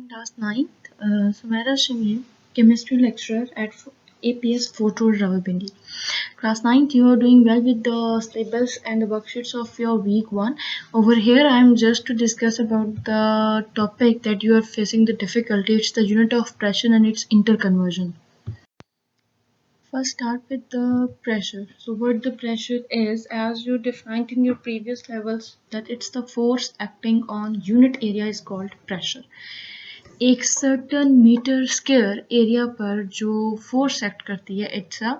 class 9th. Sumaira Shimi, chemistry lecturer at APS Fort Road, Rawalpindi. Class 9th, you are doing well with the syllabus and the worksheets of your week 1. Over here, I am just to discuss about the topic that you are facing the difficulty. It's the unit of pressure and its interconversion. First, start with the pressure. So what the pressure is, as you defined in your previous levels, that it's the force acting on unit area is called pressure. एक certain metre square area पर जो force act करती है it's a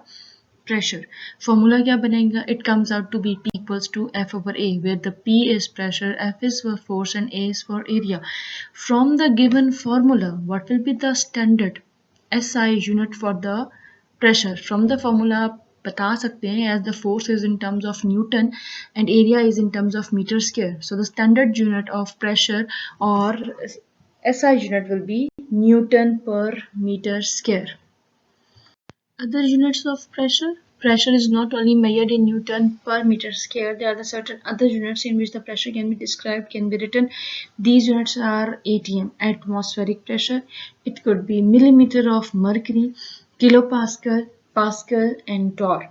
pressure. Formula क्या बनेगा? It comes out to be P equals to F over A, where the P is pressure, F is for force, and A is for area. From the given formula, what will be the standard SI unit for the pressure? From the formula आप बता सकते हैं as the force is in terms of Newton and area is in terms of meter square. So the standard unit of pressure or SI unit will be Newton per meter square. Other units of pressure. Pressure is not only measured in Newton per meter square. There are certain other units in which the pressure can be described, can be written. These units are ATM, atmospheric pressure. It could be millimeter of mercury, kilopascal, pascal, and torr.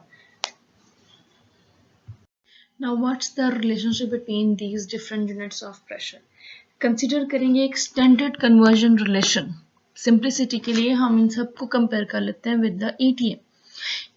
Now, what's the relationship between these different units of pressure? Consider करेंगे एक standard conversion relation. Simplicity के लिए हम इन सबको compare कर लेते हैं with the ATM.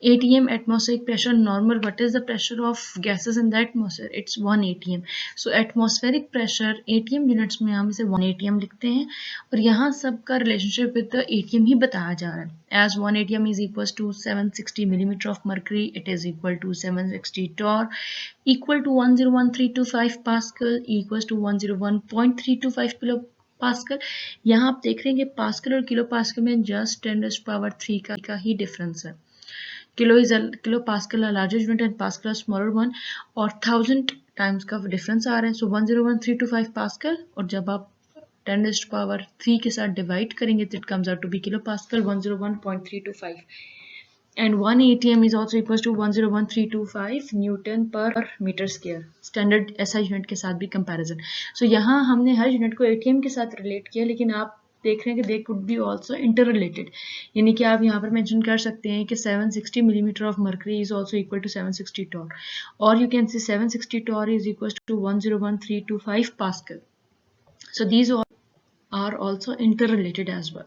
ATM, atmospheric pressure normal. What is the pressure of gases in the atmosphere? It's 1 atm. So atmospheric pressure ATM units में हम इसे 1 atm लिखते हैं और यहाँ सबका relationship with the ATM ही बताया जा रहा है. As 1 atm is equals to 760 millimeter of mercury, it is equal to 760 torr, equal to 101325 pascal, equals to 101.325 kilo pascal. यहाँ आप देख रहे हैं कि पास्कल और किलो पास्कल में जस्ट 10⁻³ का ही डिफरेंस है. Kilo pascal largest unit and pascal smaller one और 1000 टाइम्स का डिफरेंस आ रहा है. सो 101325 पास्कल और जब आप 10⁻³ के साथ डिवाइड करेंगे तो it comes out to be kilopascal 101.325 and 1 atm is also equals to 101.325 newton per metre square. Standard SI unit के साथ भी कंपैरिजन. सो यहाँ हमने हर यूनिट को ATM के साथ रिलेट किया, लेकिन आप देख रहे हैं कि they could be also inter related. यानी कि आप यहाँ पर मेंशन कर सकते हैं कि 760 millimetre of mercury is also equal to 760 torr, और you can see 760 torr is equal to 101.325 pascal. So these are also interrelated as well.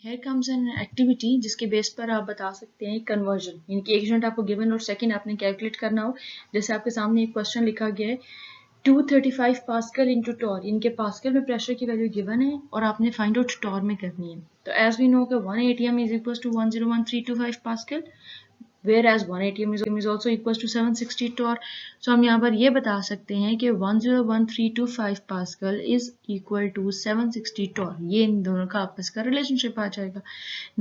Here comes an activity जिसके बेस पर आप बता सकते हैं कन्वर्जन. यानी कि एक यूनिट आपको गिवन और सेकंड आपने कैलकुलेट करना हो. जैसे आपके सामने एक क्वेश्चन लिखा गया है 235 पास्कल इंटू टॉर. इनके पास्कल में प्रेशर की वैल्यू गिवन है और आपने फाइंड आउट टॉर में करनी है. तो एज वी नो कि 1 atm is equal to 101.325 pascal, whereas 1 atm is also equals to 760 torr. So हम यहाँ पर ये बता सकते हैं कि 101.325 pascal is equal to 760 torr. ये इन दोनों का आपस का रिलेशनशिप आ जाएगा.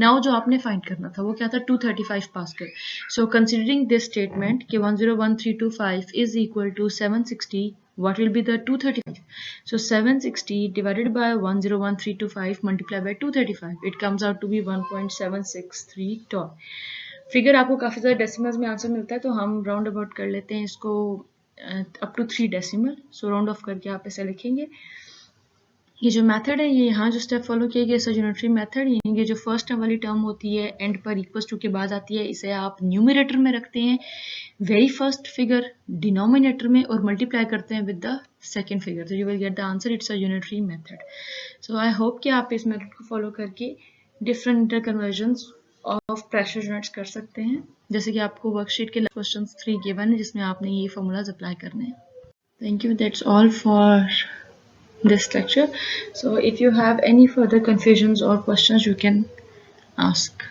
नाउ जो आपने फाइंड करना था वो क्या था? 235 pascal. So considering this statement कि 101.325 is equal to 760, what will be the 235? So 760 divided by 101.325 multiplied by 235, it comes out to be 1.763 torr. Figure आपको काफ़ी ज़्यादा डेसिमल्स में आंसर मिलता है, तो हम राउंड अबाउट कर लेते हैं इसको up to 3 decimal. So round off करके आप ऐसे लिखेंगे. ये जो मेथड है, ये यहाँ जो स्टेप फॉलो किया गया सजेनेटरी मेथड, यानी कि जो फर्स्ट वाली टर्म होती है एंड पर इक्वल्स टू के बाद आती है, इसे आप न्यूमरेटर में रखते हैं वेरी फर्स्ट फिगर डिनोमिनेटर में और मल्टीप्लाई करते हैं विद द सेकेंड फिगर. तो you will get the answer. It's a unitary method. So I hope कि आप इस मेथड को फॉलो करके different inter convergence of pressure units कर सकते हैं. जैसे कि आपको वर्कशीट के क्वेश्चन 3 गिवन है जिसमें आपने ये फॉर्मूलाज अप्लाई करने हैं. Thank you. That's all for this lecture. So if you have any further confusions or questions, you can ask.